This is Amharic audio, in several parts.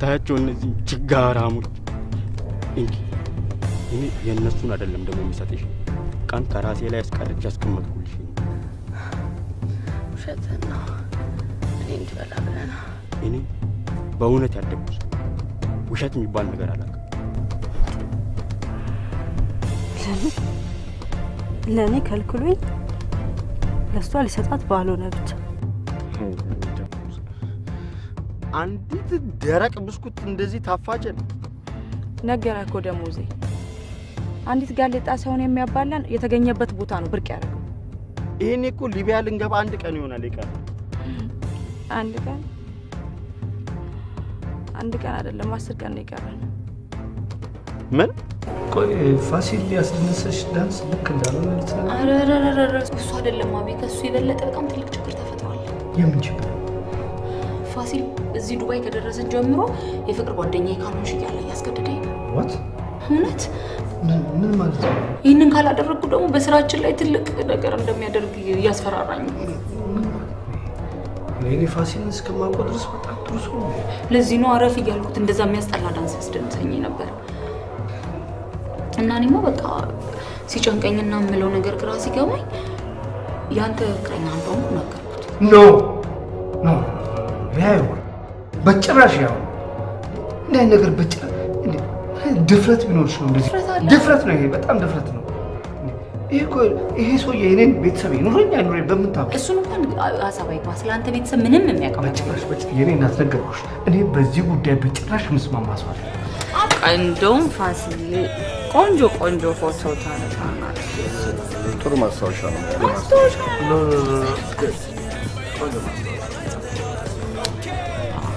የምታያቸው እነዚህ ችጋራሞች እንጂ እኔ የእነሱን አይደለም ደግሞ የሚሰጥሽ ቀን ከራሴ ላይ አስቀርጬ አስቀመጥኩልሽ። ውሸትህን ነው። እኔ እንድበላ ብለህ ነው። እኔ በእውነት ያደግኩት ውሸት የሚባል ነገር አላውቅም። ለእኔ ከልክሎኝ ለእሷ ሊሰጣት ባልሆነ ብቻ አንዲት ደረቅ ብስኩት እንደዚህ ታፋጀን ነገረህ እኮ ደሞዜ። አንዲት ጋሌጣ ሳይሆን የሚያባላን የተገኘበት ቦታ ነው ብርቅ ያደረገው። ይሄኔ እኮ ሊቢያ ልንገባ አንድ ቀን ይሆናል ይቀር። አንድ ቀን አይደለም 10 ቀን ነው ይቀራል። ምን ቆይ ፋሲል ያስደነሰሽ ዳንስ ልክ እንዳልሆነ ልትነግረኝ? አረረረረ እሱ አይደለም አቤ፣ ከሱ የበለጠ በጣም ትልቅ ችግር ተፈጥሯል። የምን ችግር? ፋሲል እዚህ ዱባይ ከደረሰ ጀምሮ የፍቅር ጓደኛዬ ካልሆንሽ እያለ ያስገድደኝ ነው። what እውነት? ምን ማለት ነው? ይህንን ካላደረግኩ ደግሞ በስራችን ላይ ትልቅ ነገር እንደሚያደርግ እያስፈራራኝ ነው። እኔ ፋሲልን እስከማውቀው ድረስ በጣም ጥሩ ሰው ነው። ለዚህ ነው አረፍ እያልኩት እንደዛ የሚያስጠላ ዳንስ ያስደንሰኝ ነበር። እና እኔማ በቃ ሲጨንቀኝና የምለው ነገር ግራ ሲገባኝ ያንተ ፍቅረኛ እንደሆንኩ ነገርኩት። ኖ ያው በጭራሽ ያው እንደ ነገር በጭራሽ ድፍረት ቢኖርሽ ነው እንደዚህ ድፍረት ነው። ይሄ በጣም ድፍረት ነው። ይሄ ሰውዬ የኔን ቤተሰብ ይኑረኝ አይኑረኝ በምን ታውቂ? እሱን እንኳን ሀሳብ አይግባ። ስለአንተ ቤተሰብ ምንም የሚያውቀው በጭራሽ የኔ እናት ነገርኩሽ። እኔ በዚህ ጉዳይ በጭራሽ ምስማማ ሰው አይደለም። እንደውም ፋሲል ቆንጆ ፎቶ ታነሳናል። ጥሩ ማስታወሻ ነው።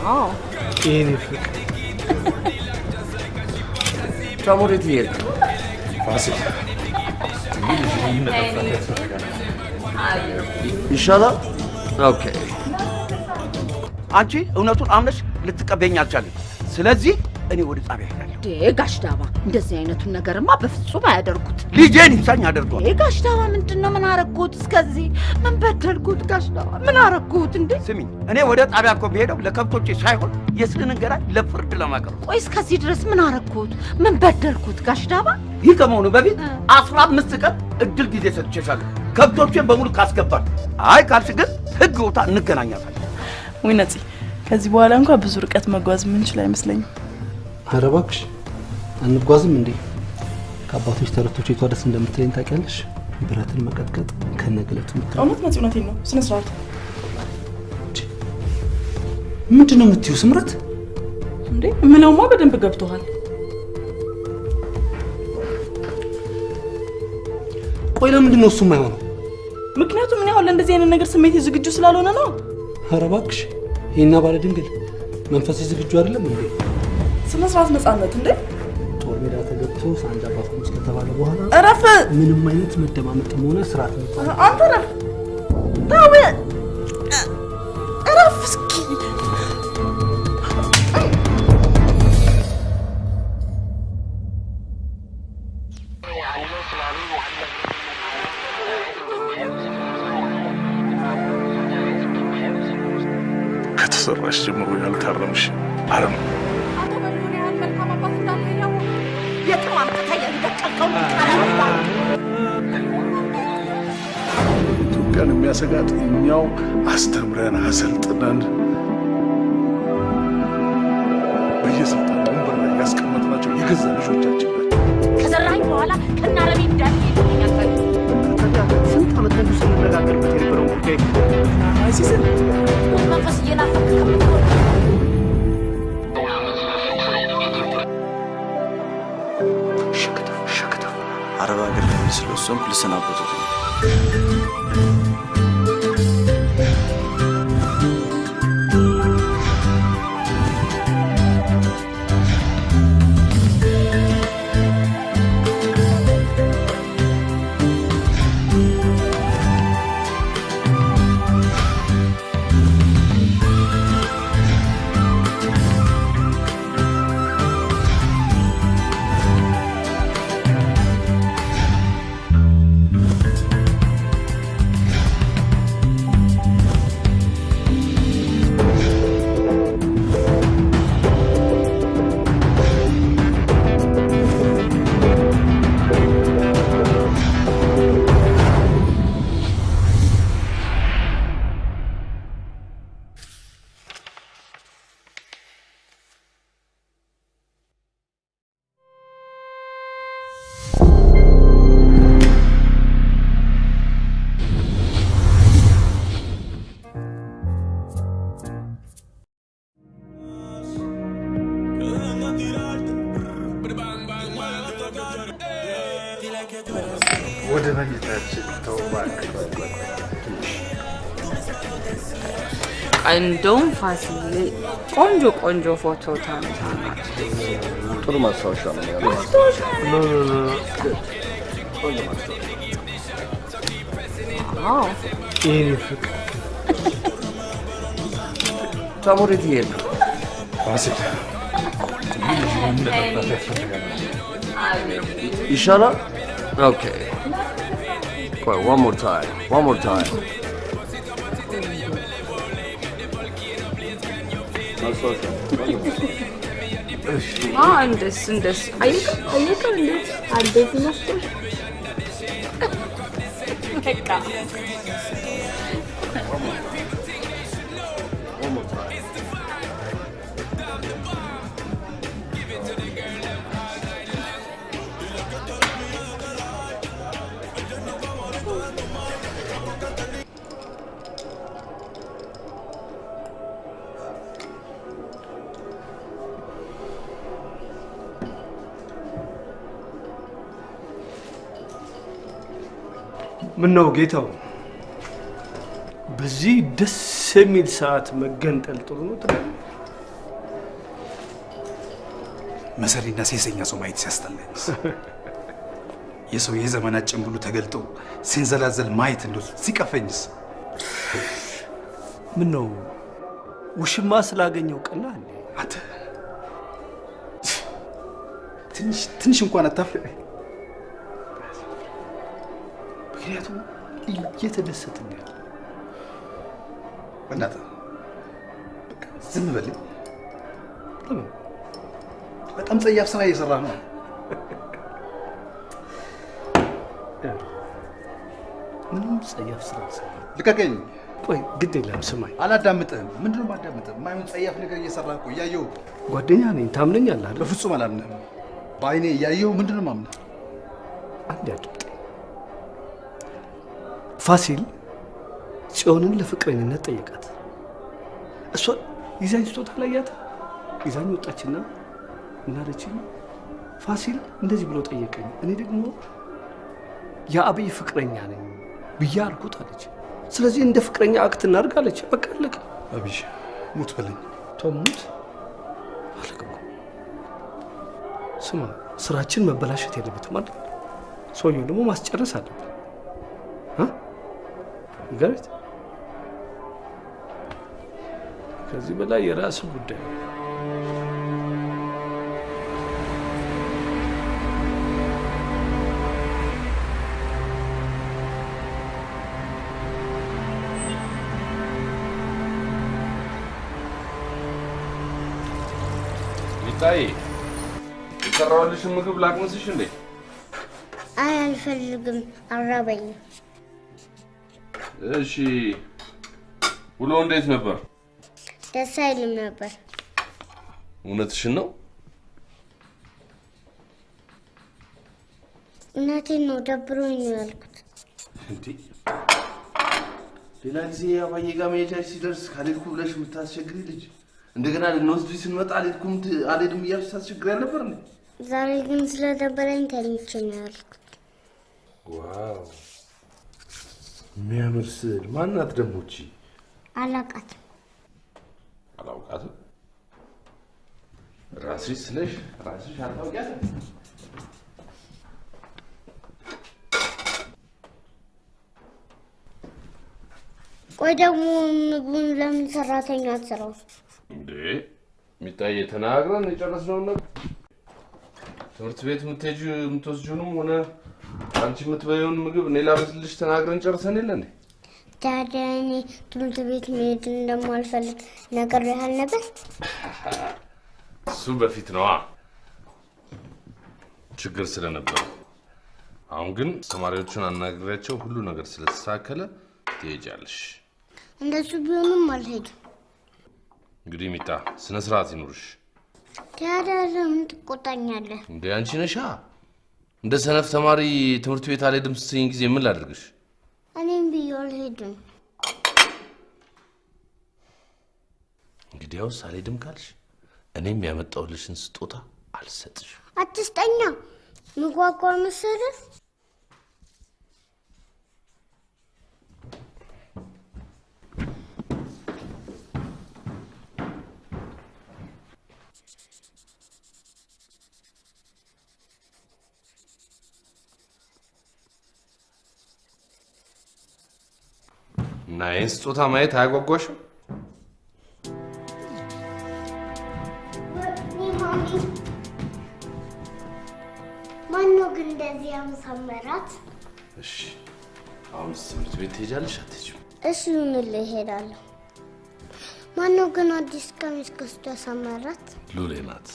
አዎ የኔ ፍቅር ታሞሬት ይሄድ ፋሲል ይሻላል። ኦኬ አንቺ እውነቱን አምነሽ ልትቀበይኝ አልቻለሽ። ስለዚህ እኔ ወደ ጣቢያ ሄዳለሁ። ጋሽ ዳባ እንደዚህ አይነቱን ነገርማ በፍጹም አያደርጉት። ልጄን ይሳኝ አደርጓል። ጋሽ ዳባ ምንድነው? ምን አረኩት? እስከዚህ ምን በደልኩት? ጋሽ ዳባ ምን አረኩት እንዴ? ስሚኝ፣ እኔ ወደ ጣቢያ እኮ ብሄደው ለከብቶቼ ሳይሆን የስንን ገራይ ለፍርድ ለማቅረብ። ቆይ እስከዚህ ድረስ ምን አረኩት? ምን በደልኩት? ጋሽ ዳባ ይህ ከመሆኑ በፊት 15 ቀን እድል ጊዜ ሰጥቼሻለሁ ከብቶቼን በሙሉ ካስገባል። አይ ካልሽ ግን ህግ ወጣ እንገናኛታለን። ወይ ነፂ፣ ከዚህ በኋላ እንኳን ብዙ ርቀት መጓዝ ምንችል አይመስለኝም። ኧረ እባክሽ አንጓዝም እንዴ? ከአባቶች ተረቶች የቷ ደስ እንደምትለኝ ታውቂያለሽ? ብረትን መቀጥቀጥ ከነገለቱ ምትል። እውነት ነፂ፣ እውነቴን ነው። ስነ ስርዓት ምንድነው የምትይው ስምረት? እንዴ ምለውማ በደንብ ገብቶሃል። ቆይ ለምንድነው እሱ የማይሆነው? ምክንያቱም ምን ያህል እንደዚህ አይነት ነገር ስሜት ዝግጁ ስላልሆነ ነው። ኧረ እባክሽ ይሄና ባለ ድንግል መንፈስ ዝግጁ አይደለም እንዴ? ስነ ስርዓት ነፃነት እንዴ? ጦር ሜዳ ተገብቶ ሳንጃ ባፈሙስ ከተባለ በኋላ እረፍ። ምንም አይነት መደማመጥም ሆነ ስርዓት ነው። አንተ እረፍ። ታው እረፍ እስኪ። ከተሰራሽ ጀምሮ ያልታረምሽ አረም ኢትዮጵያን የሚያሰጋት እኛው አስተምረን አሰልጥነን በየስልጣን ወንበር ላይ ያስቀመጥናቸው የገዛ ልጆቻችን ናቸው። ከዘራኝ በኋላ ከናረቢ እንዳትሄድ ይኛታል። ስንት ዓመት ሙሉ ስንነጋገርበት የነበረው ጉዳይ አይሲስን መንፈስ እየናፈቀ ከምትሆን ሸክተው አረብ ሀገር ለሚመስለው እሱም ልሰናበቱት ነው። ወደ መኝታችን ተውባክ እንደውም ፋሲል ቆንጆ ፎቶ ታነሳለህ። ጥሩ ማስታወሻ ነው ያለው። አዎ ይሄ ፍቅር ታሞሬት ይሄ ነው ፋሲል ይሻላል። ኦኬ ቆይ one more time እንደስ አየከ እንዴት አደግ መስሎ በቃ ምን ነው ጌታው በዚህ ደስ የሚል ሰዓት መገንጠል ጥሩ ነው ትላለህ? መሰሪና ሴሰኛ ሰው ማየት ሲያስጠላኝ የሰው የዘመናት ጭንብሉ ተገልጦ ሲንዘላዘል ማየት እንደው ሲቀፈኝስ። ምን ነው ውሽማ ስላገኘው ቀላ እንዴ? አንተ ትንሽ እንኳን አታፍር። ምክንያቱም እየተደሰትን ነው። በእናትህ በቃ ዝም በል። ለምን? በጣም ጸያፍ ስራ እየሰራህ ነው። ምንም ጸያፍ ስራ ሰራ። ልቀቀኝ። ቆይ ግድ የለም ስማኝ። አላዳምጥህም። ምንድነው የማዳምጥህ? የማይሆን ጸያፍ ነገር እየሰራህ እኮ እያየሁ። ጓደኛ ነኝ ታምነኛለህ አይደል? በፍጹም አላምንህም። በአይኔ እያየሁ ምንድነው የማምነህ? አንድ ያድምጠኝ። ፋሲል ጽዮንን ለፍቅረኝነት ጠየቃት። እሷ ይዛኝ ስጦታ ላያት ይዛኝ ወጣችና እናለችኝ ፋሲል እንደዚህ ብሎ ጠየቀኝ፣ እኔ ደግሞ የአብይ ፍቅረኛ ነኝ ብዬ አልኩት አለች። ስለዚህ እንደ ፍቅረኛ አክት እናድርግ አለች። በቃ አለቀ። አብይ ሙት በለኝ። ተሙት አለቀ። ስማ ስራችን መበላሸት የለበትም አይደል? ሰውየው ደግሞ ማስጨረስ አለብን። ገርት ከዚህ በላይ የራስ ጉዳይ ነው። ይታይ የሰራሁልሽን ምግብ ላቅምስሽ እንዴ? አይ አልፈልግም፣ አራበኝም። እሺ ውሎ እንዴት ነበር? ደስ አይልም ነበር። እውነትሽን ነው? እናቴን ነው ደብሮኝ ነው ያልኩት። እንዴ ሌላ ጊዜ አባዬ ጋር መሄጃሽ ሲደርስ ካልሄድኩ ብለሽ የምታስቸግሪ ልጅ እንደገና ልንወስድሽ ስንመጣ አልሄድም እያልሽ ታስቸግሪ አልነበር እንዴ? ዛሬ ግን ስለደበረኝ ተኝቼ ነው ያልኩት። ዋው የሚያምር ስዕል። ማናት ደግሞ እቺ? አላውቃትም። አላውቃትም? ራስሽ ስለሽ ራስሽ አታውቂያትም? ቆይ ደግሞ ምግቡን ለምን ሰራተኛ አትሰራው እንዴ? ሚጣዬ ተናግረን የጨረስነውን ነገር ትምህርት ቤት የምትወስጂውንም ሆነ አንቺ የምትበይውን ምግብ እኔ ላበስልሽ ተናግረን ጨርሰን የለ እንዴ? ታዲያ እኔ ትምህርት ቤት መሄድ እንደማልፈልግ ነግሬህ ነበር። እሱ በፊት ነዋ ችግር ስለነበር። አሁን ግን ተማሪዎቹን አናግሬያቸው ሁሉ ነገር ስለተስተካከለ ትሄጃለሽ። እንደሱ ቢሆንም አልሄድም። እንግዲህ ሚጣ ስነ ስርዓት ይኑርሽ። ታዲያ ለምን ትቆጣኛለህ? እንዴ አንቺ ነሻ እንደ ሰነፍ ተማሪ ትምህርት ቤት አልሄድም ስትይኝ ጊዜ ምን ላድርግሽ? እኔም ብዬ አልሄድም። እንግዲያውስ አልሄድም ካልሽ እኔም ያመጣሁልሽን ስጦታ አልሰጥሽ። አትስጠኛ። ምጓጓ መሰለህ? እና ይህን ስጦታ ማየት አያጓጓሽም? ማነው ግን እንደዚህ ያመሳመራት? እሺ አሁን ትምህርት ቤት ትሄጃለሽ አትሄጂም? እሺ ይሁንልህ፣ እሄዳለሁ። ማነው ግን አዲስ ቀሚስ ገዝቶ ያሳመራት? ሉሌ ናት።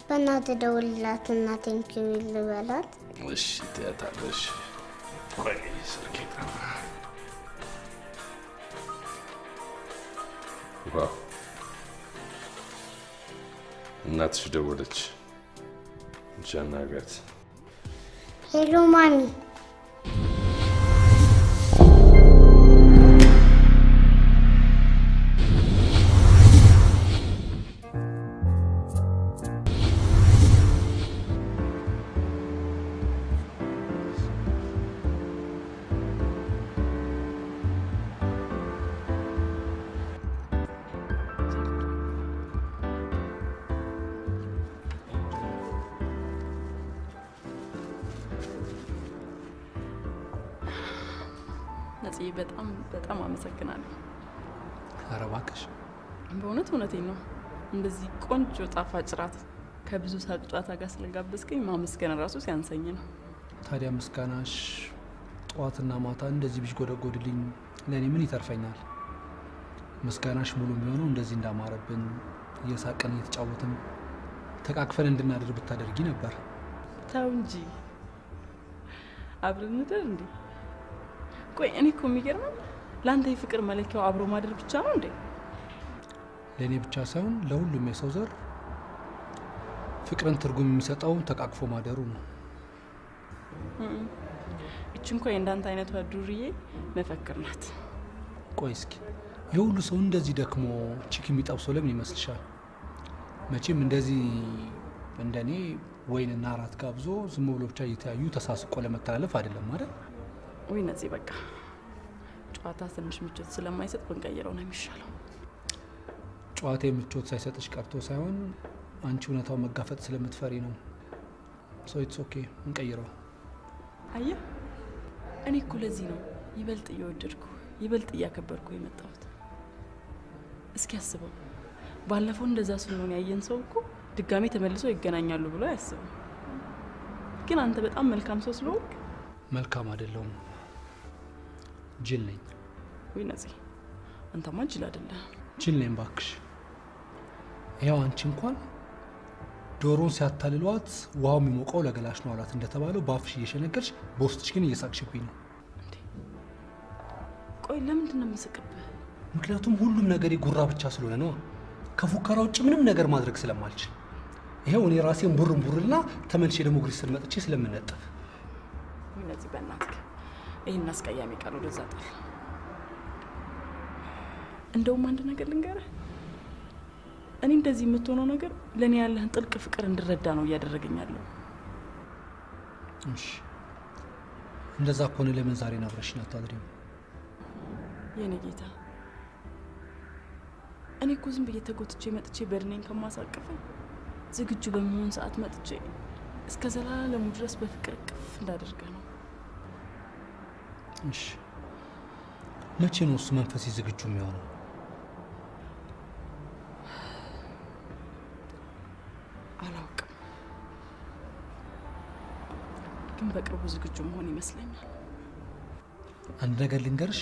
በእናትህ ደውልላትና ቴንኪው ልበላት። እሺ ትያታለሽ። ቆይ ስልኬ ጠራ። ዋው እናትሽ ደወለች። ጀናገት ሄሎ ማሚ። ነፂ በጣም አመሰግናለሁ። ኧረ እባክሽ በእውነት እውነቴን ነው። እንደዚህ ቆንጆ ጣፋጭ ራት ከብዙ ሳቅ ጨዋታ ጋር ስለጋበዝከኝ ማመስገን ራሱ ሲያንሰኝ ነው። ታዲያ ምስጋናሽ ጠዋትና ማታ እንደዚህ ቢጎደጎድልኝ ለእኔ ምን ይተርፈኛል? ምስጋናሽ ሙሉ የሚሆነው እንደዚህ እንዳማረብን እየሳቀን እየተጫወትን ተቃቅፈን እንድናደር ብታደርጊ ነበር። ተው እንጂ አብረን እንደር እንዴ? ቆይ እኔ እኮ የሚገርመኝ ለአንተ የፍቅር መለኪያው አብሮ ማደር ብቻ ነው እንዴ? ለእኔ ብቻ ሳይሆን ለሁሉም የሰው ዘር ፍቅርን ትርጉም የሚሰጠው ተቃቅፎ ማደሩ ነው። እቺ እንኳን እንዳንተ አይነቷ ዱርዬ መፈክር ናት። ቆይ እስኪ የሁሉ ሰው እንደዚህ ደክሞ ቺክ የሚጠብሰው ለምን ይመስልሻል? መቼም እንደዚህ እንደኔ ወይንና አራት ጋብዞ ዝም ብሎ ብቻ እየተያዩ ተሳስቆ ለመተላለፍ አይደለም አይደል? ወይ ነፂ በቃ ጨዋታ ትንሽ ምቾት ስለማይሰጥ ብንቀይረው ነው የሚሻለው። ጨዋታ ምቾት ሳይሰጥሽ ቀርቶ ሳይሆን አንቺ እውነታው መጋፈጥ ስለምትፈሪ ነው። ሶ ኢትስ ኦኬ እንቀይረው። አየህ እኔ እኮ ለዚህ ነው ይበልጥ እየወደድኩ ይበልጥ እያከበርኩ የመጣሁት። እስኪ አስበው ባለፈው እንደዛ ስንሆን ያየን ሰው እኮ ድጋሜ ተመልሶ ይገናኛሉ ብሎ አያስብም። ግን አንተ በጣም መልካም ሰው ስለሆንክ መልካም አይደለሁም፣ ጅል ነኝ። ወይ ነፂ አንተማ ጅል አይደለህ። ጅል ነኝ ባክሽ። ያው አንቺ እንኳን ዶሮን ሲያታልሏት ውሃው የሚሞቀው ለገላሽ ነው አላት እንደተባለው ባፍሽ እየሸነገርሽ በውስጥሽ ግን እየሳቅሽብኝ ነው። ቆይ ለምንድን ነው የምስቅብህ? ምክንያቱም ሁሉም ነገር ጉራ ብቻ ስለሆነ ነው። ከፉከራ ውጭ ምንም ነገር ማድረግ ስለማልችል ይሄው እኔ ራሴን ቡርና ተመልሼ ደግሞ ግሪስ ስር መጥቼ ስለምነጠፍ። እነዚህ በእናትህ ይሄን አስቀያሚ ቃል ወደዛ ጣል። እንደውም አንድ ነገር ልንገርህ፣ እኔ እንደዚህ የምትሆነው ነገር ለኔ ያለህን ጥልቅ ፍቅር እንድረዳ ነው እያደረገኝ ያለው። እሺ እንደዛ ከሆነ ለምን ዛሬ አብረሽኝ አታድሪም? የኔ ጌታ እኔ እኮ ዝም ብዬ ተጎትቼ መጥቼ በድኔን ከማሳቀፈኝ ዝግጁ በመሆን ሰዓት መጥቼ እስከ ዘላለሙ ድረስ በፍቅር ቅፍ እንዳደርገ ነው። እሺ መቼ ነው እሱ መንፈሴ ዝግጁ የሚሆነው? አላውቅም፣ ግን በቅርቡ ዝግጁ መሆን ይመስለኛል። አንድ ነገር ልንገርሽ፣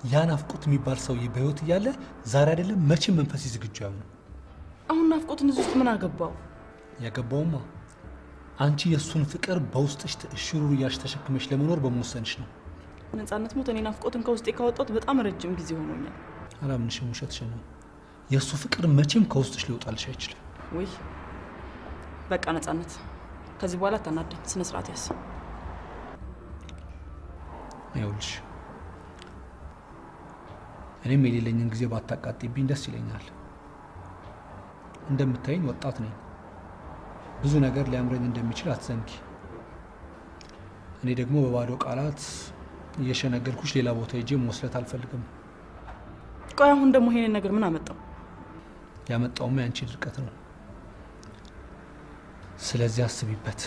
ያ ናፍቆት የሚባል ሰውዬ በህይወት እያለ ዛሬ አይደለም መቼም መንፈሴ ዝግጁ አይሆንም። አሁን ናፍቆትን እዚህ ውስጥ ምን አገባው? ያገባውማ አንቺ የእሱን ፍቅር በውስጥሽ ሽሩሩ እያልሽ ተሸክመሽ ለመኖር በመወሰንሽ ነው። ነፃነት ሞት እኔ ናፍቆትን ከውስጤ ካወጣሁት በጣም ረጅም ጊዜ ሆኖኛል። አላምንሽም፣ ውሸትሽን ነው። የእሱ ፍቅር መቼም ከውስጥሽ ሊወጣልሽ አይችልም። ወይ በቃ ነፃነት፣ ከዚህ በኋላ አታናደኝ፣ ስነ ስርዓት ያዝ። ይኸውልሽ እኔም የሌለኝን ጊዜ ባታቃጥይብኝ ደስ ይለኛል። እንደምታይኝ ወጣት ነኝ። ብዙ ነገር ሊያምረኝ እንደሚችል አትዘንጊ። እኔ ደግሞ በባዶ ቃላት እየሸነገልኩሽ ሌላ ቦታ ሄጄ መወስለት አልፈልግም። ቆይ አሁን ደግሞ ይሄንን ነገር ምን አመጣው? ያመጣውማ ያንቺ ድርቀት ነው። ስለዚህ አስቢበት።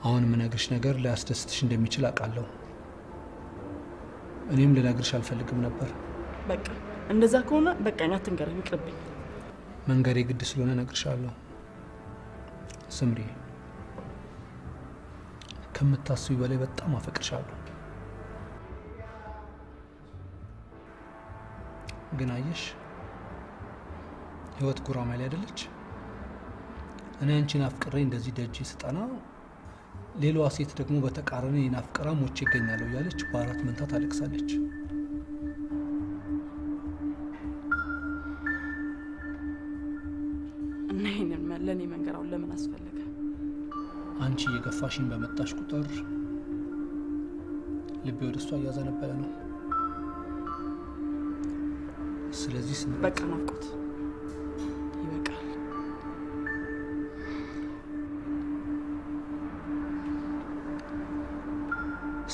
አሁን የምነግርሽ ነገር ሊያስደስትሽ እንደሚችል አውቃለሁ። እኔም ልነግርሽ አልፈልግም ነበር። በቃ እንደዛ ከሆነ በቃኝ፣ አትንገረኝ፣ ይቅርብኝ። መንገሬ ግድ ስለሆነ እነግርሻለሁ። ስምሪ፣ ከምታስቢ በላይ በጣም አፈቅርሻለሁ። ግን አየሽ፣ ህይወት ጉራማይሌ አይደለች። እኔ አንቺን አፍቅሬ እንደዚህ ደጅ ስጠና ሌላዋ ሴት ደግሞ በተቃራኒ ናፍቀራ ሞቼ ይገኛለሁ እያለች በአራት መንታ ታለቅሳለች። እና ይሄንን ለኔ መንገራው ለምን አስፈለገ? አንቺ የገፋሽኝ በመጣሽ ቁጥር ልቤ ወደ እሷ እያዘነበለ ነው። ስለዚህ በቃ ናፍቆት ይበቃል።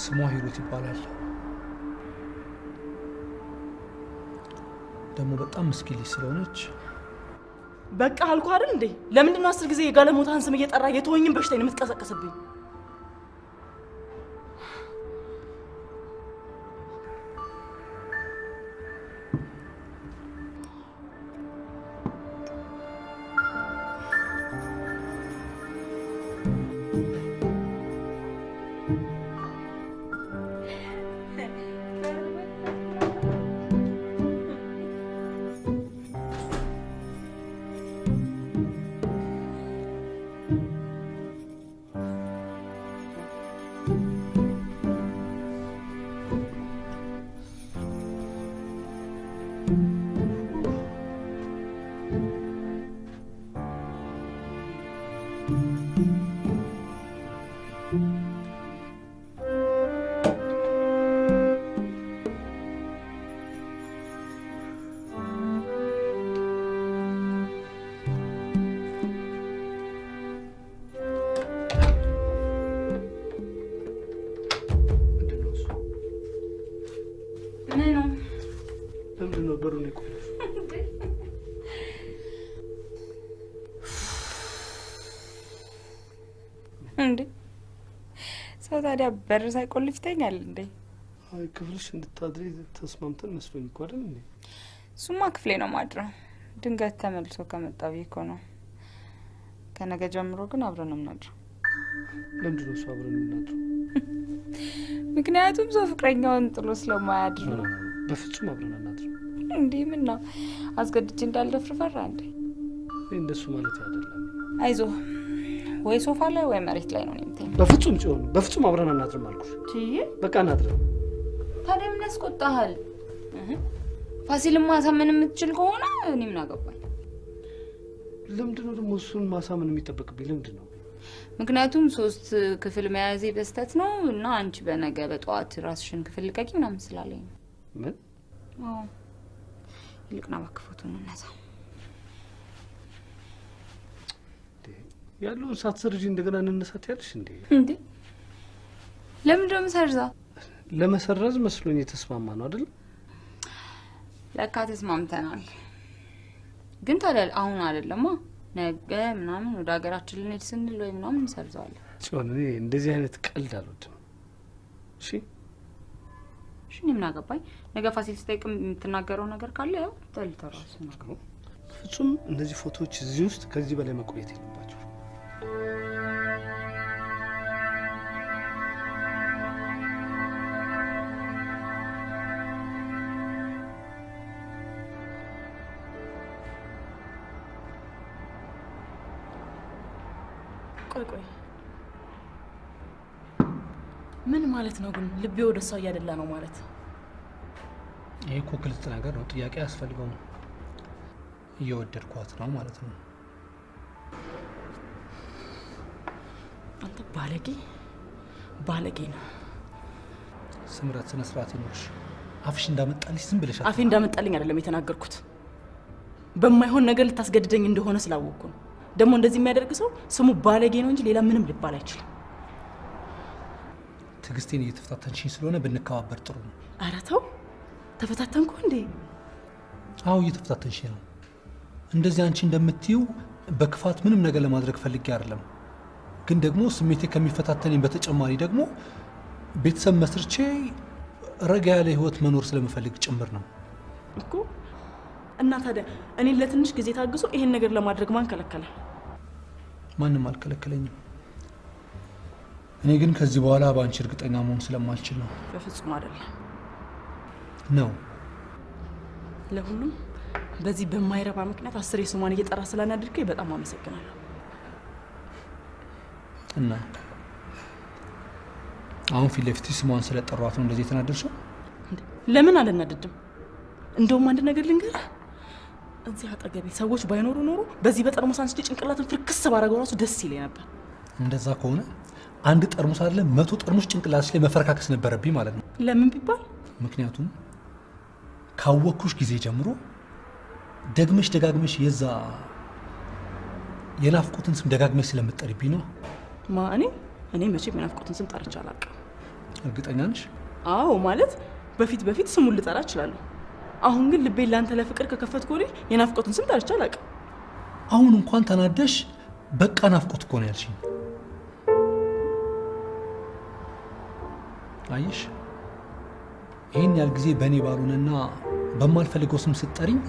ስሟ ሂሩት ይባላል። ደግሞ በጣም ምስኪን ልጅ ስለሆነች በቃ አልኩ አይደል እንዴ? ለምንድን ነው 10 ጊዜ የጋለሞታን ስም እየጠራ የተወኝን በሽታዬን የምትቀሰቅስብኝ? እንዴ ሰው ታዲያ በር ሳይቆልፍ ይተኛል እንዴ? አይ ክፍልሽ እንድታድሪ ተስማምተን መስሎኝ እኮ አይደል እንዴ? ሱማ ክፍሌ ነው ማድረው። ድንገት ተመልሶ ከመጣው ይኮ ነው። ከነገ ጀምሮ ግን አብረን ነው የምናድረው። ለምንድን ነው አብረን የምናድረው? ምክንያቱም ሰው ፍቅረኛውን ጥሎ ስለማያድር ነው። በፍጹም አብረን አናድርም። እንዴ ምን ነው አስገድጄ እንዳልደፍር ፈራ እንዴ? እንደሱ ማለት አይደለም። አይዞ ወይ ሶፋ ላይ ወይ መሬት ላይ ነው የምትተኝ። በፍጹም ጽዮን፣ በፍጹም አብረን አናድርም አልኩሽ። በቃ አናድርም። ታዲያ ምን ያስቆጣሃል? ፋሲልን ማሳመን የምትችል ከሆነ እኔ ምን አገባኝ? ለምንድን ነው ደግሞ እሱን ማሳመን የሚጠበቅብኝ? ለምንድን ነው? ምክንያቱም 3 ክፍል መያዜ በስተት ነው እና አንቺ በነገ በጠዋት ራስሽን ክፍል ልቀቂ ምናምን ስላለኝ ነው። ምን? አዎ ይልቅና እባክህ ፎቶ እንነሳ። ያለውን ሳትሰርጂ እንደገና እንነሳት ያለሽ እንዴ? እንዴ ለምን ደም ሰርዛ? ለመሰረዝ መስሎኝ የተስማማ ነው አይደል? ለካ ተስማምተናል። ግን ታዲያ አሁን አይደለማ ነገ ምናምን ወደ ሀገራችን ልንሄድ ስንል ወይ ምናምን እንሰርዛለን። ጽዮን እኔ እንደዚህ አይነት ቀልድ አልወድም። እሺ እሺ ምን አገባኝ? ነገ ፋሲል ስጠይቅም የምትናገረው ነገር ካለ ያው ተልተራሱ ነው። ፍጹም እነዚህ ፎቶዎች እዚህ ውስጥ ከዚህ በላይ መቆየት የለባቸው። ቆይ ምን ማለት ነው ግን? ልቤ ወደ እሷ እያደላ ነው ማለት? ይሄ እኮ ግልጽ ነገር ነው። ጥያቄ ያስፈልገው ነው። እየወደድኳት ነው ማለት ነው። አንተ ባለጌ ነው። ስምረት ስነ ስርዓት ይኖርሽ። አፍሽ እንዳመጣልሽ ዝም ብለሽ አፌ እንዳመጣልኝ አይደለም የተናገርኩት። በማይሆን ነገር ልታስገድደኝ እንደሆነ ስላወቅኩ ነው። ደግሞ እንደዚህ የሚያደርግ ሰው ስሙ ባለጌ ነው እንጂ ሌላ ምንም ሊባል አይችልም። ትግስቴን እየተፈታተንሽኝ ስለሆነ ብንከባበር ጥሩ ነው። ኧረ ተው፣ ተፈታተንኩ እንዴ? አዎ እየተፈታተንሽኝ ነው። እንደዚህ አንቺ እንደምትይው በክፋት ምንም ነገር ለማድረግ ፈልጌ አይደለም። ግን ደግሞ ስሜቴ ከሚፈታተነኝ በተጨማሪ ደግሞ ቤተሰብ መስርቼ ረጋ ያለ ህይወት መኖር ስለምፈልግ ጭምር ነው እኮ። እና ታዲያ እኔን ለትንሽ ጊዜ ታግሶ ይሄን ነገር ለማድረግ ማን ከለከለ? ማንም አልከለከለኝም። እኔ ግን ከዚህ በኋላ ባንቺ እርግጠኛ መሆን ስለማልችል ነው። በፍጹም አይደለም ነው። ለሁሉም በዚህ በማይረባ ምክንያት 10 ስሟን እየጠራ ስላናደድከኝ በጣም አመሰግናለሁ። እና አሁን ፊት ለፊት ስሟን ስለጠሯት ነው እንደዚህ የተናደድሽው? ለምን አልናደድም? እንደውም አንድ ነገር ልንገርህ፣ እዚህ አጠገቤ ሰዎች ባይኖሩ ኖሮ በዚህ በጠርሙስ አንስቼ ጭንቅላትን ፍርክስ ባረገው ራሱ ደስ ይለኝ ነበር። እንደዛ ከሆነ አንድ ጠርሙስ አይደለ 100 ጠርሙስ ጭንቅላትሽ ላይ መፈረካከስ ነበረብኝ ማለት ነው። ለምን ቢባል ምክንያቱም ካወኩሽ ጊዜ ጀምሮ ደግመሽ ደጋግመሽ የዛ የናፍቆትን ስም ደጋግመሽ ስለምትጠሪብኝ ነው። እኔ መቼም የናፍቆትን ስም ጠርቼ አላውቅም። እርግጠኛ ነሽ? አዎ፣ ማለት በፊት ስሙን ልጠራ እችላለሁ። አሁን ግን ልቤን ላንተ ለፍቅር ከከፈትኩ ወዲህ የናፍቆትን ስም ጠርቼ አላውቅም። አሁን እንኳን ተናደሽ በቃ ናፍቆት እኮ ነው ያልሽኝ። አየሽ፣ ይሄን ያህል ጊዜ በእኔ ባሉንና በማልፈልገው ስም ስትጠሪኝ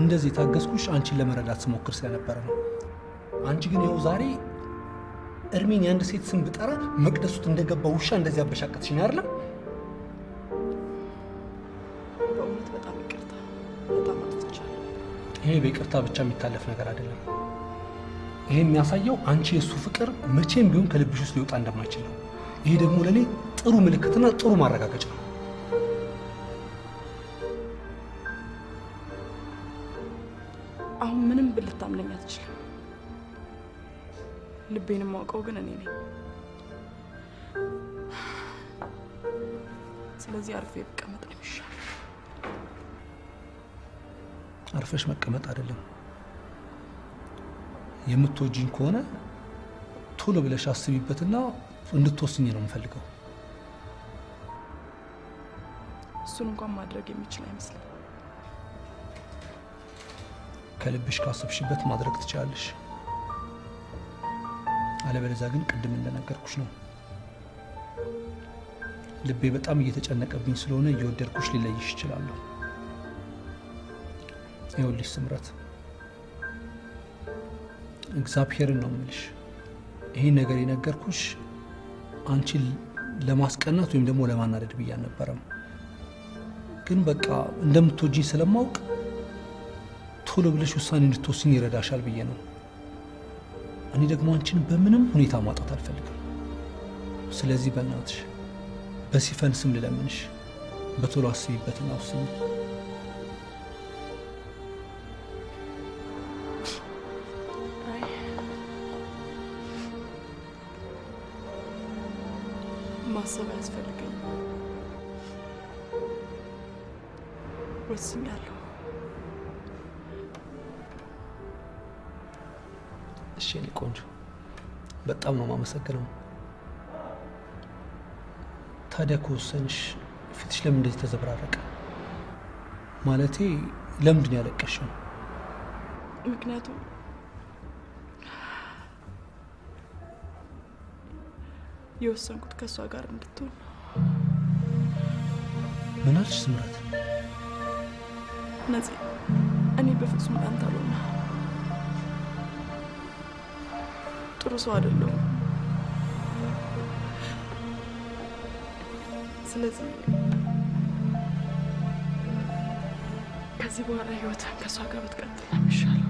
እንደዚህ ታገስኩሽ አንቺን ለመረዳት ስሞክር ስለነበረ ነው። አንቺ ግን ይኸው ዛሬ እርሜን የአንድ ሴት ስም ብጠራ መቅደሱት እንደገባ ውሻ እንደዚህ አበሻቀትሽኝ አይደለም? በእውነት በጣም ይቅርታ፣ በጣም አጥፍቻለሁ። ይሄ በይቅርታ ብቻ የሚታለፍ ነገር አይደለም። ይሄ የሚያሳየው አንቺ የእሱ ፍቅር መቼም ቢሆን ከልብሽ ውስጥ ሊወጣ እንደማይችል ነው። ይሄ ደግሞ ለእኔ ጥሩ ምልክትና ጥሩ ማረጋገጫ ነው። አሁን ምንም ብልታምነኝ አትችልም። ልቤን የማውቀው ግን እኔ ነኝ። ስለዚህ አርፌ ብቀመጥ ነው የሚሻለው። አርፈሽ መቀመጥ አይደለም፣ የምትወጂኝ ከሆነ ቶሎ ብለሽ አስቢበትና እንድትወስኝ ነው የምፈልገው። እሱን እንኳን ማድረግ የሚችል አይመስልም። ከልብሽ ካሰብሽበት ማድረግ ትችላለሽ። አለበለዚያ ግን ቅድም እንደነገርኩሽ ነው፣ ልቤ በጣም እየተጨነቀብኝ ስለሆነ እየወደድኩሽ ሊለይሽ ይችላለሁ። ይኸውልሽ ስምረት፣ እግዚአብሔርን ነው የምልሽ፣ ይሄን ነገር የነገርኩሽ አንቺን ለማስቀናት ወይም ደግሞ ለማናደድ ብዬ አልነበረም። ግን በቃ እንደምትወጂኝ ስለማውቅ ቶሎ ብለሽ ውሳኔ እንድትወስኝ ይረዳሻል ብዬ ነው። እኔ ደግሞ አንቺን በምንም ሁኔታ ማጣት አልፈልግም። ስለዚህ በእናትሽ በሲፈን ስም ልለምንሽ፣ በቶሎ አስቢበትና ወስኝ። ማሰብ አያስፈልገኝም። ወስኛለሁ። እሺ የኔ ቆንጆ፣ በጣም ነው የማመሰግነው። ታዲያ ከወሰንሽ ፊትሽ ለምን እንደዚህ ተዘብራረቀ? ማለቴ ለምንድን ያለቀሽው? ምክንያቱም የወሰንኩት ከእሷ ጋር እንድትሆን። ምን አልሽ ስምረት? ነፂ፣ እኔ በፍጹም ላንተ አልሆነ ጥሩ ሰው አይደለሁም። ስለዚህ ከዚህ በኋላ ህይወትን ከእሷ ጋር ብትቀጥል ነው የሚሻለው።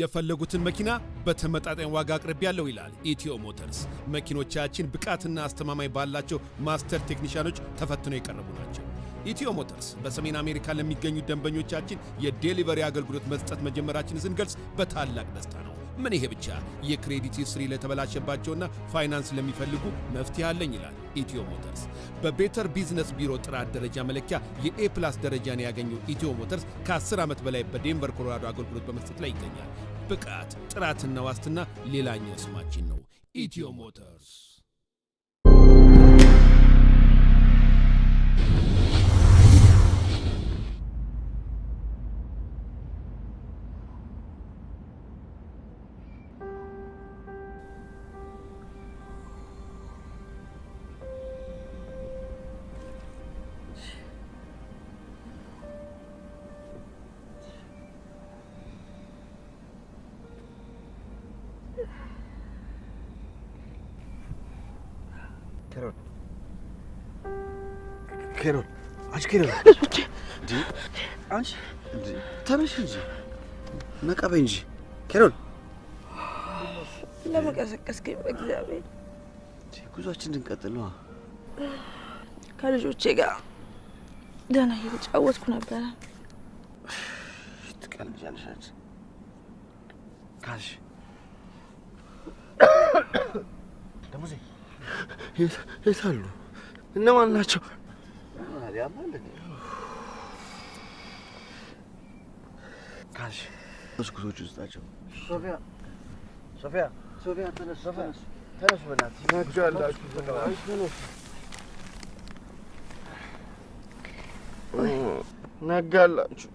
የፈለጉትን መኪና በተመጣጣኝ ዋጋ አቅርቤያለሁ ይላል ኢትዮ ሞተርስ። መኪኖቻችን ብቃትና አስተማማኝ ባላቸው ማስተር ቴክኒሻኖች ተፈትነው የቀረቡ ናቸው። ኢትዮ ሞተርስ በሰሜን አሜሪካ ለሚገኙ ደንበኞቻችን የዴሊቨሪ አገልግሎት መስጠት መጀመራችንን ስንገልጽ በታላቅ ደስታ ነው። ምን ይሄ ብቻ የክሬዲት ሂስትሪ ለተበላሸባቸውና ፋይናንስ ለሚፈልጉ መፍትሄ አለኝ ይላል ኢትዮ ሞተርስ። በቤተር ቢዝነስ ቢሮ ጥራት ደረጃ መለኪያ የኤ+ ደረጃን ያገኘው ኢትዮ ሞተርስ ከ10 ዓመት በላይ በዴንቨር ኮሎራዶ አገልግሎት በመስጠት ላይ ይገኛል። ብቃት፣ ጥራትና ዋስትና ሌላኛው ስማችን ነው። ኢትዮ ሞተርስ። ኬሮል አንቺ ኬሮል አንቺ ተነሽ እንጂ ነቃ በይ እንጂ ኬሮል። ለመቀሰቀስከኝ በእግዚአብሔር ጉዟችን እንድንቀጥል ነው። ከልጆቼ ጋር ደህና እየተጫወትኩ ነበረ። ትቀልጃለሽ አንቺ ካልሽ ደሞዜ የት አሉ? እነማን ናቸው? ካልሽ መስኮቶች ውስጥ ናቸው። ሶፊያ ተነሱ፣ በእናትህ ናቸው ያላችሁ ነጋላችሁ።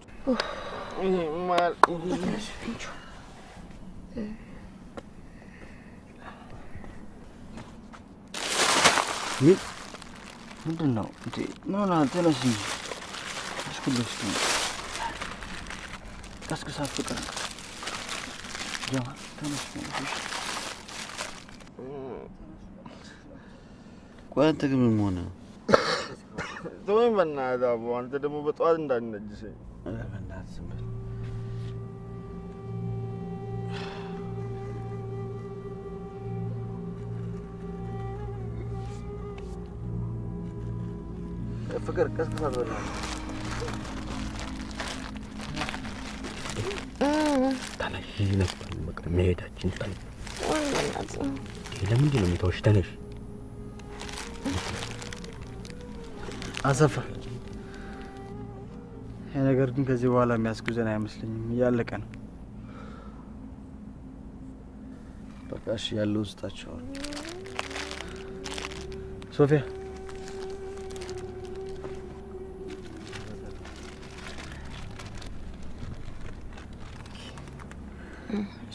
ምንድን ነው እንዴ? ምን ሆነሃል? ተነስ እንጂ እስኩልሽ ቀስቅሳት ፍቅር ጀማ ተነስ። ቆይ አንተ ግን ምን ሆነ? ተወኝ በእናትህ አቦ። አንተ ደግሞ በጠዋት እንዳትነጅሰኝ። በእናትህ ዝም በል። ፍቅር ቀስቅሳት በእናትህ። ተነሽ ነበር በቃ መሄዳችን ጣል። ለምንድን ነው የምትወሽ? ተነሽ አሰፋ። ይሄ ነገር ግን ከዚህ በኋላ የሚያስጉዘን አይመስለኝም። እያለቀ ነው። በቃ እሺ፣ ያለው ውስጣቸው ሶፊያ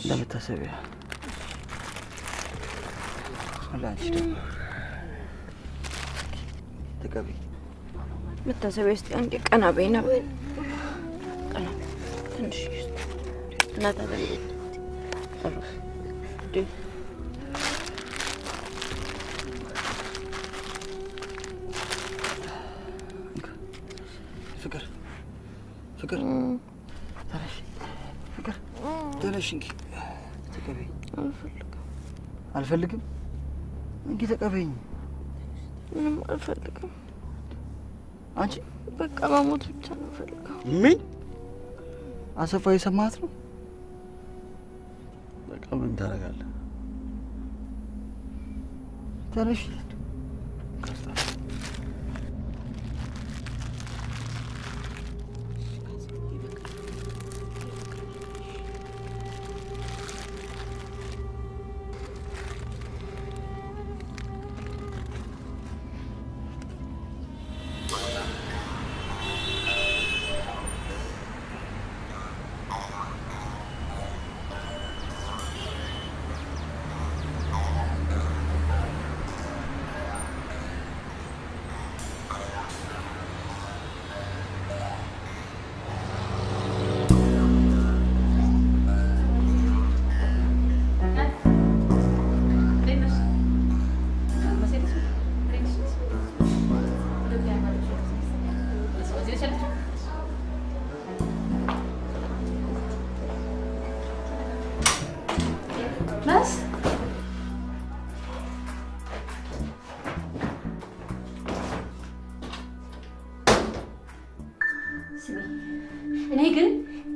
ለመታሰቢያ ለአንቺ ደግሞ ተቀበይ። መታሰቢያ ውስጥ አንዴ ቀና በይ ነበር። ቀና ትንሽ እናታ ለምን ፍቅር ተነሽ፣ ፍቅር ተነሽ እንጂ ተቀበይ። አልፈልግም እንጂ ተቀበይኝ። ምንም አልፈልግም። አንቺ በቃ መሞት ብቻ ነው ፈልገው። ምን አሰፋ የሰማት ነው? በቃ ምን ታደርጋለህ? ተነሽ።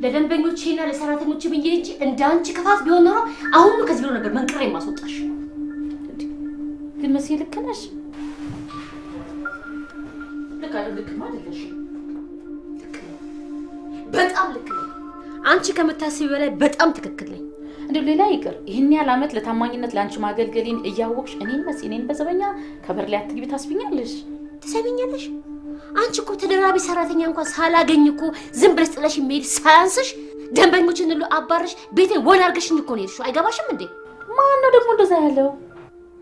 ለደንበኞቼና ለሰራተኞቼ ብዬ እንጂ እንዳንቺ ክፋት ቢሆን ኖሮ አሁን ከዚህ ብሎ ነበር መንቅሬ ማስወጣሽ። ግን መሲ ልክ ነሽ። ልክ አይደለሽ? በጣም ልክ ነኝ። አንቺ ከምታስቢ በላይ በጣም ትክክል ነኝ። እንደው ሌላ ይቅር ይሄን ያህል ዓመት ለታማኝነት ላንቺ ማገልገሌን እያወቅሽ እኔን መሲ እኔን በዘበኛ ከበር ላይ አትግቢ ታስቢኛለሽ? ትሰሚኛለሽ? አንቺ እኮ ተደራቢ ሰራተኛ እንኳን ሳላገኝ እኮ ዝም ብለሽ ጥለሽ የሚሄድ ሳያንስሽ ደንበኞችን ሁሉ አባረሽ ቤቴን ወን አድርገሽኝ እኮ ነው የሄድሽው። አይገባሽም እንዴ? ማን ነው ደግሞ እንደዛ ያለው?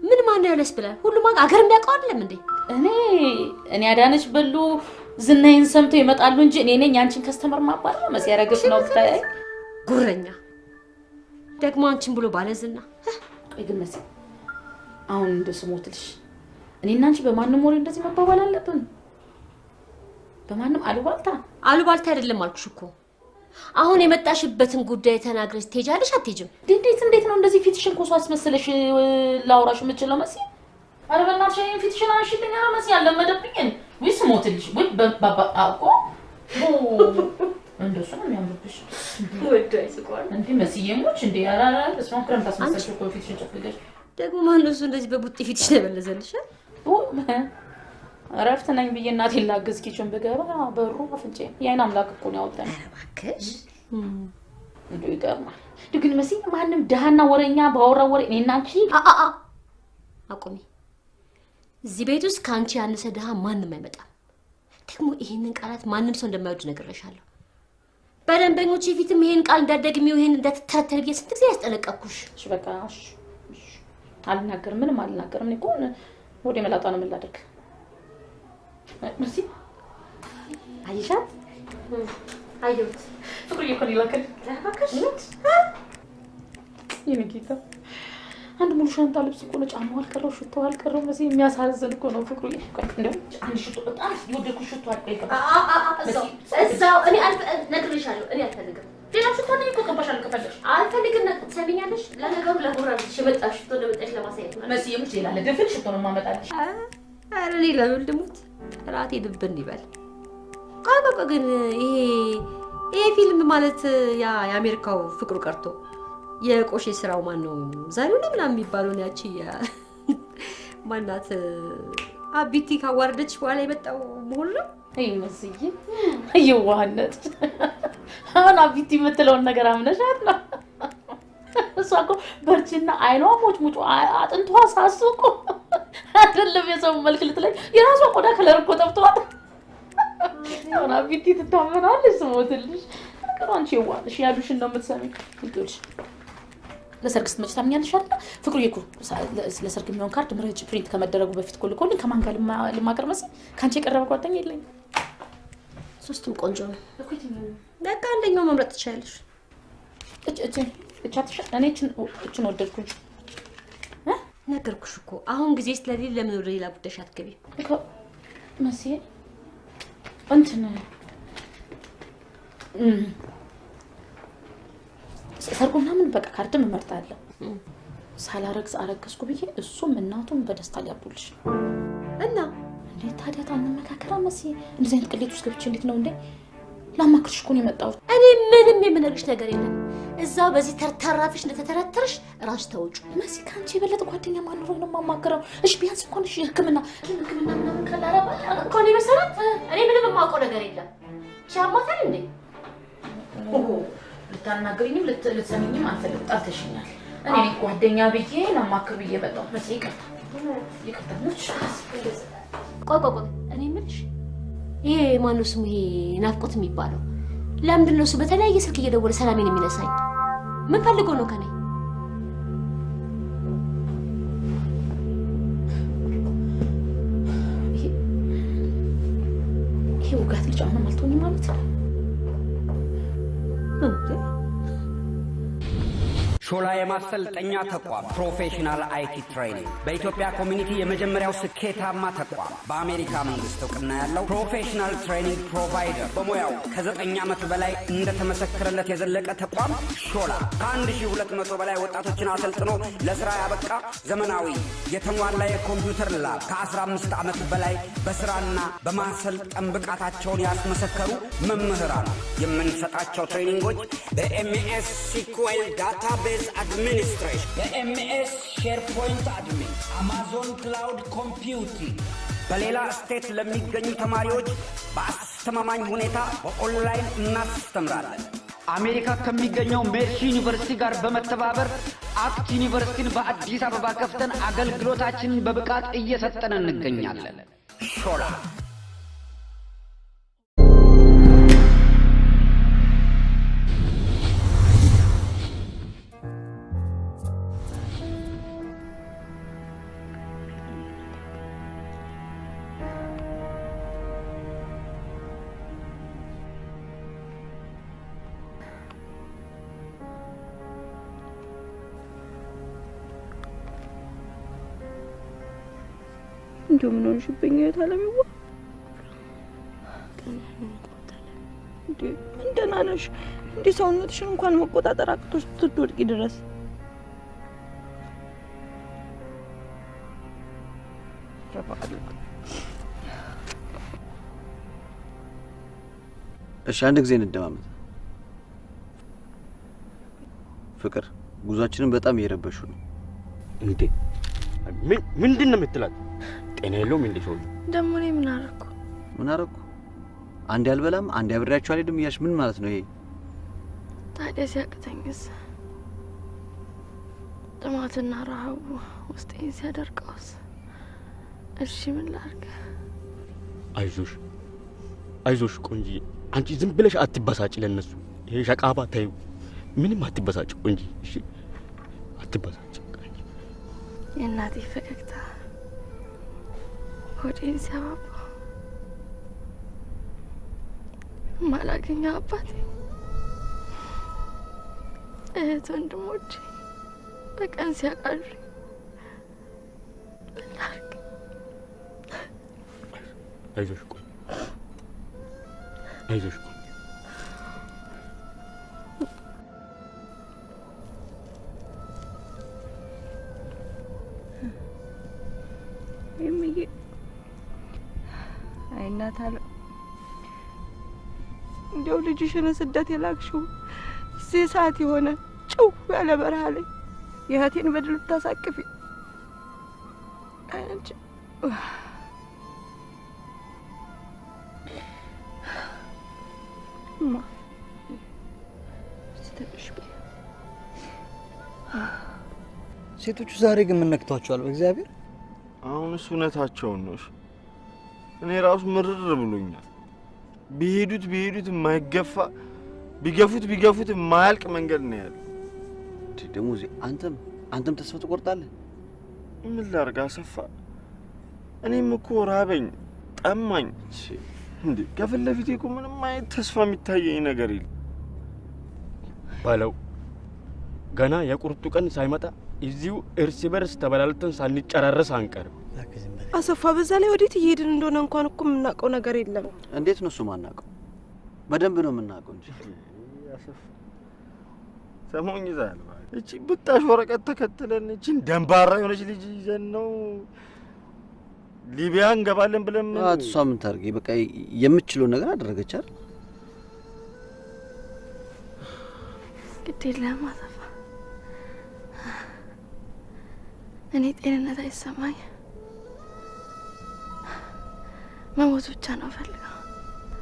ምን ማን ነው ያለስ ብላ ሁሉም አገር የሚያውቀው አይደለም እንዴ? እኔ አዳነች በሉ ዝናዬን ሰምተው ይመጣሉ እንጂ እኔ ነኝ አንቺን ከስተመር ማባረር መሲ ያረግሽ ነው ታይ ጉረኛ ደግሞ አንቺን ብሎ ባለዝና ግን መሲ አሁን እንደስሞትልሽ እኔና አንቺ በማንንም ወሬ እንደዚህ መባባል አለብን? በማንም አሉባልታ አይደለም አልኩሽ እኮ። አሁን የመጣሽበትን ጉዳይ ተናግረሽ ትሄጃለሽ አትሄጂም? እንዴት ነው እንደዚህ ፊትሽን ኮሶ አስመስለሽ ላውራሽ የምችለው መሲ? አረ በእናትሽ እኔን ፊትሽን አንሽልኝ። አረ መሲ ያለመደብኝ ወይ ስሞትልሽ ወይ ባባ አቆ እንደሱ ነው የሚያምርብሽ። ወዳይ ስቋል እንዴ መስዬሞች እንዴ አራራ በስማም ክረም ታስመስለሽ እኮ ፊትሽን ጨፍልገሽ ደግሞ ማን ነው እሱ እንደዚህ በቡጢ ፊትሽ ተበለዘልሽ? አረፍት ነኝ ብዬ እናቴ ላግዝ ኪችን ብገባ በሩ አፍንጬ የአይን አምላክ እኮ ነው ያወጣኝ። እባክሽ እንዴ ይገርማል። ግን መሲ ማንም ደሃና ወሬኛ ባወራ ወሬ እኔና አንቺ አቁሚ። እዚህ ቤት ውስጥ ካንቺ ያነሰ ደሃ ማንም አይመጣም። ደግሞ ይሄንን ቃላት ማንም ሰው እንደማይወድ ነግሬሻለሁ። በደንበኞቼ ፊትም ይሄን ቃል እንዳትደግሚው ይሄን እንዳትተረተሪ ብዬ ስንት ጊዜ ያስጠነቀቅኩሽ። እሺ በቃ እሺ አልናገርም፣ ምንም አልናገርም። እኔ እኮ ወደ መላጣ ነው የምላደርግ። መሲ አይሻት አየሁት ፍቅር ይኮን ይላከል እባክሽ የነጌታ አንድ ሙሉ ሻንጣ ልብስ እኮ ነው ጫማው አልቀረው ሽቶ አልቀረው መሲ የሚያሳዝን እኮ ነው ፍቅሩ ይቆይ እንደው አንድ ሽቶ በጣም ይወደኩ ሽቶ አልቀረው እዛው እኔ ነግሬሻለሁ እኔ አልፈልግም ሌላ ሽቶ ነው እኮ ቀባሻል ከፈለሽ አልፈልግም ትሰሚኛለሽ ለነገሩ ለጉራብሽ የመጣሽ ሽቶ ለመጣሽ ለማሳየት ነው መሲ የሙች ይላል ደፍን ሽቶ ነው ማመጣልሽ አረ እኔ ለወልድሙት ራቴ ድብን ይበል አባባ ግን ይሄ ፊልም ማለት ያ የአሜሪካው ፍቅሩ ቀርቶ የቆሼ ስራው ማን ነው ዛሬው ነው ምናምን የሚባለው ያቺ ማናት አቢቲ ካዋርደች በኋላ የመጣው መሆኑ ነው። አይ መስዬ አይዋህነት አሁን አቢቲ የምትለውን ነገር አምነሻት ነው? እሷ እኮ በርችና አይኗ ሞጭ አጥንቷ ሳሱ እኮ አይደለም የሰው መልክ ልትለኝ የራሷ ቆዳ ከለር እኮ ጠፍቷል። አሁን አቢቲ ትታመናለች ስሞትልሽ አንቺ ይዋልሽ ያሉሽን ነው የምትሰሚው። ይልሽ ለሰርግ ስትመጪ ታምኛለሽ አይደል? ፍቅሩ ይኩ ለሰርግ የሚሆን ካርድ ምረጭ ፕሪንት ከመደረጉ በፊት ኮልኮልኝ ከማን ጋር ልማቀር መሰለኝ ካንቺ የቀረበ ጓደኛ የለኝ። ሶስቱም ቆንጆ ነው እኮ በቃ አንደኛው መምረጥ ትችያለሽ። እኔ እችን ወደድኩኝ ነገርኩሽ እኮ አሁን ጊዜ ስለሌለ ለምን ወደ ሌላ ጉዳይ አትገቢ እኮ መሲ እንትን ሰርጉና ምን በቃ ካርድም እመርጣለሁ። ሳላረግዝ አረገዝኩ ብዬ እሱም እናቱም በደስታ ሊያብዱልሽ እና እንዴ ታዲያ ታንመካከራ መሲ እንደዚህ አይነት ቅሌት ውስጥ ገብቼ እንዴት ነው እንዴ ላማክርሽ እኮ ነው የመጣሁት። እኔ ምንም የምነግርሽ ነገር የለም። እዛው በዚህ ተርታራፊሽ እንደተተረተርሽ ራስሽ ተውጩ። መሲ ካንቺ የበለጠ ጓደኛ ማን ነው የማማክረው? እሺ ቢያንስ እንኳን እሺ ህክምና ምናምን ካላረባ እኮ ነው መሰረት እኔ ምንም የማውቀው ነገር የለም። ሻማታል እንዴ ልታናግሪኝም ልትሰሚኝም አልፈልግም። ጠርተሽኛል። እኔ ጓደኛ ብዬ ላማክር ብዬ መጣሁ። መሲ ይቅርታ ነች። ቆይ እኔ ምንሽ ይሄ ማነው ስሙ ይሄ ናፍቆት የሚባለው ለምንድን ነው እሱ በተለያየ ስልክ እየደወለ ሰላሜን የሚነሳኝ? ምን ፈልጎ ነው ከኔ? ይሄ ውጋት ልጅ አሁንም አልተወኝም ማለት ነው። ሾላ የማሰልጠኛ ተቋም ፕሮፌሽናል አይቲ ትሬኒንግ በኢትዮጵያ ኮሚኒቲ የመጀመሪያው ስኬታማ ተቋም በአሜሪካ መንግስት እውቅና ያለው ፕሮፌሽናል ትሬኒንግ ፕሮቫይደር በሙያው ከ9 ዓመት በላይ እንደተመሰከረለት የዘለቀ ተቋም ሾላ ከ1200 በላይ ወጣቶችን አሰልጥኖ ለስራ ያበቃ ዘመናዊ የተሟላ የኮምፒውተር ላብ ከ15 ዓመት በላይ በስራና በማሰልጠን ብቃታቸውን ያስመሰከሩ መምህራን የምንሰጣቸው ትሬኒንጎች በኤምኤስ ሲኩዌል ዳታቤዝ administration በኤምኤስ ሼርፖይንት አድሚን አማዞን ክላውድ ኮምፒውቲንግ በሌላ ስቴት ለሚገኙ ተማሪዎች በአስተማማኝ ሁኔታ በኦንላይን እናስተምራለን። አሜሪካ ከሚገኘው ሜርሲ ዩኒቨርሲቲ ጋር በመተባበር አክት ዩኒቨርሲቲን በአዲስ አበባ ከፍተን አገልግሎታችንን በብቃት እየሰጠን እንገኛለን። ሾላ እንዴ ምን ሆንሽብኝ ታለሚዋ እንዴ እንደና ነሽ እንዴ ሰውነትሽን እንኳን መቆጣጠር አቅቶሽ ትወድቂ ድረስ እሺ አንድ ጊዜ እንደማመጥ ፍቅር ጉዟችንን በጣም እየረበሹ ነው እንዴ ምንድነው የምትላት ጤና የለውም እንዴ ሰው ደሞ እኔ ምን አረኩ አንድ ያልበላም አንድ ያብራችሁ አልሄድም እያልሽ ምን ማለት ነው ይሄ ታዲያ ሲያቅተኝስ ጥማትና ረሃቡ ውስጤን ሲያደርቀውስ እሺ ምን ላድርግ አይዞሽ ቆንጂ አንቺ ዝም ብለሽ አትበሳጭ ለነሱ ይሄ ሸቃባ ታዩ ምንም አትበሳጭ ቆንጂ እሺ አትበሳጭ የእናቴ ፈገግታ ሆዴን ሲያባባ ማላገኘው አባቴ እህት ወንድሞቼ በቀን ሲያቃዡኝ አይዞሽ ቆይ ይምዬ አይናታለ እንደው ልጅሽን ስደት የላክሽው እዚህ ሰዓት የሆነ ጭው ያለ በረሃ ላይ የእህቴን በድል ታሳቅፊ አንቺ ማ ስተሽቢ ሴቶቹ ዛሬ ግን ምን ነክቷቸዋል በእግዚአብሔር አሁን ሱነታቸውን ነው እኔ ራሱ ምርር ብሎኛል ቢሄዱት የማይገፋ ቢገፉት የማያልቅ መንገድ ነው ያለው ደግሞ አንተም ተስፋ ትቆርጣለህ ምን ላርጋ አሰፋ እኔም እኮ ራበኝ ጠማኝ እንዴ ከፊት ለፊቴ እኮ ምንም አይነት ተስፋ የሚታየኝ ነገር የለም ባለው ገና የቁርጡ ቀን ሳይመጣ እዚሁ እርስ በርስ ተበላልተን ሳንጨራረስ አንቀርም አሰፋ በዛ ላይ ወዴት እየሄድን እንደሆነ እንኳን እኮ የምናውቀው ነገር የለም እንዴት ነው እሱ ማናውቀው በደንብ ነው የምናውቀው እንጂ አሰፋ ሰሞን ይዛል እቺ ብጣሽ ወረቀት ተከትለን እቺን ደንባራ የሆነች ልጅ ይዘን ነው ሊቢያ እንገባለን ብለን እሷ ምን ታርጊ በቃ የምትችለው ነገር አደረገች አይደል ግዴለ ማሰፋ እኔ ጤንነት አይሰማኝ መሞት ብቻ ነው ፈልገው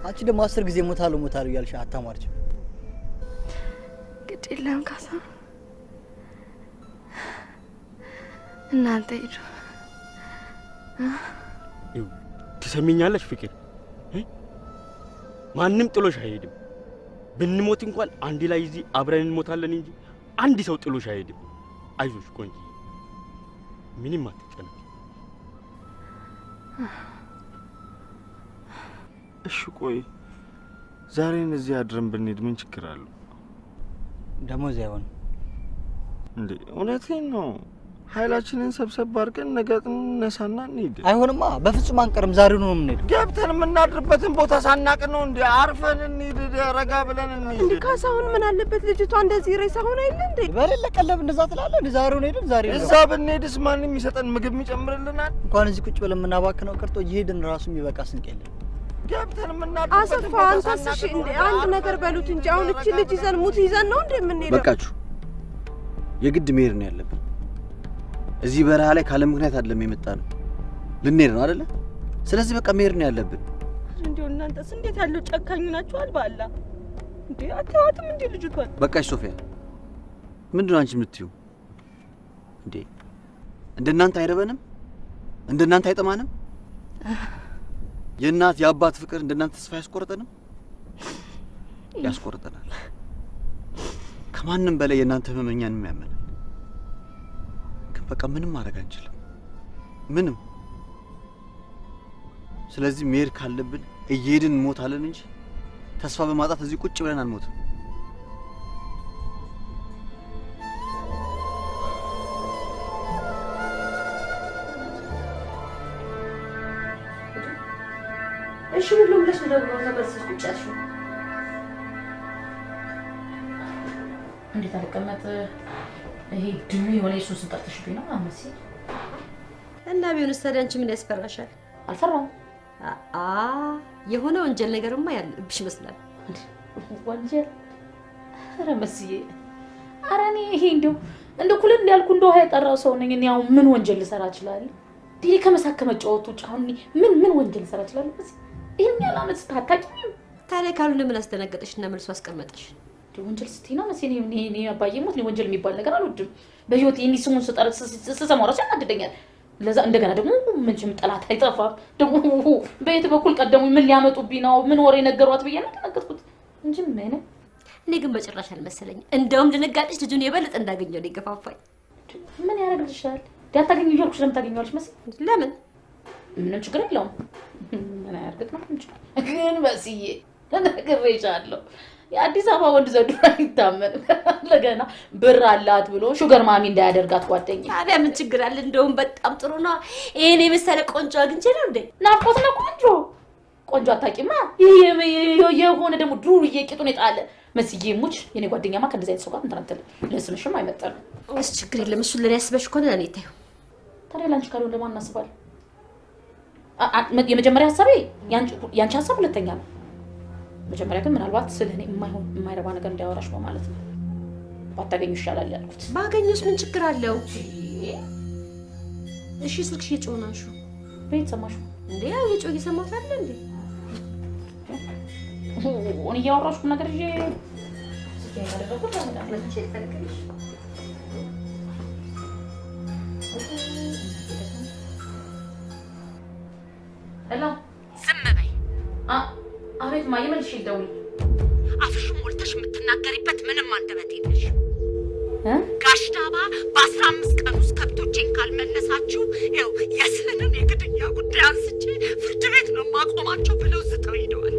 አንቺ ደግሞ 10 ጊዜ ሞታሉ ያልሽ አታማርጭ ግዴለም ካሳ እናንተ ሂዱ ትሰሚኛለሽ ፍቅር ማንንም ጥሎሽ አይሄድም ብንሞት እንኳን አንድ ላይ እዚህ አብረን እንሞታለን እንጂ አንድ ሰው ጥሎሽ አይሄድም አይዞሽ ቆንጂ ምንም አትጨነቂ እሺ ቆይ ዛሬን እዚህ አድረን ብንሄድ ምን ችግር አለው ደሞዝ አይሆን እንዴ እውነቴን ነው ኃይላችንን ሰብሰብ አድርገን ነገ እንነሳና እንሂድ አይሆንማ በፍጹም አንቀርም ዛሬ ነው የምንሄደው ገብተን የምናድርበትን ቦታ ሳናቅ ነው እንዴ አርፈን እንሂድ ረጋ ብለን እንሂድ እንዴ ካሳሁን ምን አለበት ልጅቷ እንደዚህ ሬሳ ሆነ አይደል እንዴ በሌለ ቀለብ እንደዛ ትላለህ እንዴ ዛሬ ነው ሄደን ዛሬ ነው እዛ ብንሄድስ ማንም ይሰጠን ምግብ ይጨምርልናል እንኳን እዚህ ቁጭ ብለን የምናባክነው ቀርቶ እየሄድን ራሱ የሚበቃ ስንቅ የለም ገብተን የምናድርበትን አሰፋ አንተስ እንዴ አንድ ነገር በሉት እንጂ አሁን እቺ ልጅ ይዘን ሙት ይዘን ነው እንዴ የምንሄደው በቃችሁ የግድ መሄድ ነው ያለብን እዚህ በረሃ ላይ ካለ ምክንያት አይደለም የመጣ ነው ልንሄድ ነው አይደለ ስለዚህ በቃ መሄድ ነው ያለብን እንደው እናንተስ እንዴት ያለው ጨካኝ ናችኋል ባላ እንዴ አታዋትም እንዴ ልጅቷን በቃሽ ሶፊያ ምንድነው አንቺ የምትዩ እንዴ እንደናንተ አይረበንም እንደናንተ አይጠማንም የእናት የአባት ፍቅር እንደናንተ ተስፋ ያስቆርጠንም ያስቆርጠናል ከማንም በላይ የእናንተ ህመመኛን የሚያመን በቃ ምንም ማድረግ አንችልም ምንም ስለዚህ መሄድ ካለብን እየሄድን እንሞታለን እንጂ ተስፋ በማጣት እዚህ ቁጭ ብለን አንሞትም እሺ ሁሉም ብለሽ ደግሞ ተመልሰሽ ቁጭ ያልሽው እንዴት አልቀመጥ ይሄ ድሙ የሆነ ኢየሱስ እንጠርተሽብኝ ነው አመሲ እና ቢሆንስ ታዲያ አንቺ ምን ያስፈራሻል አልፈራም የሆነ ወንጀል ነገርማ ያለብሽ ይመስላል ወንጀል ኧረ መስዬ ኧረ እኔ ይሄ እንደው ኩል እንዳልኩ እንደው ያጠራው ሰው ነኝ እኔ ያው ምን ወንጀል ልሰራ እችላለሁ ዲሪ ከመሳከመ ጨዋቱ አሁን ምን ወንጀል ልሰራ እችላለሁ በዚህ ይሄን ያላመት ታታቂኝ ታዲያ ካልሆነ ምን አስደነገጠሽና መልሶ አስቀመጠሽ ወንጀል ስትይ ነው መሰለኝ እኔ አባዬ ሞት ነው ወንጀል የሚባል ነገር አልወድም በህይወት የኔ ስሙን ስሰማው ራሱ ያናድደኛል ለዛ እንደገና ደግሞ ምንጭም ጠላት አይጠፋም ደግሞ በየት በኩል ቀደሙ ምን ሊያመጡብኝ ነው ምን ወሬ ነገሯት ብዬ ነው ተነገርኩት እንጂ ምን እኔ ግን በጭራሽ አልመሰለኝ እንደውም ድንጋጤሽ ልጁን የበለጠ እንዳገኘው ነው ይገፋፋኝ ምን ያደርግልሻል ዳታገኙ ይልኩሽ ለምታገኙልሽ መሰለኝ ለምን ምንም ችግር የለውም ምን ያደርግት ነው እንጂ ግን በስዬ ተነግሬሻለሁ የአዲስ አበባ ወንድ ዘንድሮ አይታመን ለገና ብር አላት ብሎ ሹገር ማሚ እንዳያደርጋት ጓደኛ ታዲያ ምን ችግር አለ እንደውም በጣም ጥሩ ነው እኔ መሰለ ቆንጆ አግኝቼ ነው እንዴ ናፍቆት ነው ቆንጆ አታቂማ የሆነ ደግሞ ዱርዬ ቂጡን የጣለ መስዬ ሙች የኔ ጓደኛማ ከእንደዛ አይነት ሰው ጋር እንተናተል ለስምሽም አይመጣም እሺ ችግር የለም እሱ ለኔ ያስበሽ ከሆነ ለኔ ታዩ ታዲያ ላንቺ ካልሆነ ለማን እናስባለን የመጀመሪያ ሐሳቤ ያንቺ ሐሳብ ሁለተኛ ነው መጀመሪያ ግን ምናልባት ስለኔ የማይረባ ነገር እንዳያወራሽ ነው ማለት ነው ባታገኙ ይሻላል ያልኩት ባገኙስ ምን ችግር አለው እሺ ስልክሽ እየጮናሹ ቤት ሰማሹ እንዴ ያው እየጮህ እየሰማሁት አይደል እንዴ እኔ እያወራሽ ነገር ይዤ ያደረኩት ለምን ተልከሽ ሄሎ ዝም በይ አቤት ማየ መልሽ ይደውል አፍሽ ሞልተሽ የምትናገሪበት ምንም አንደበት የለሽ ጋሽ ዳባ በ15 ቀን ውስጥ ከብቶቼን ካልመለሳችሁ ያው የስንን የግድያ ጉዳይ አንስቼ ፍርድ ቤት ነው ማቆማቸው ብለው ዝተው ሄደዋል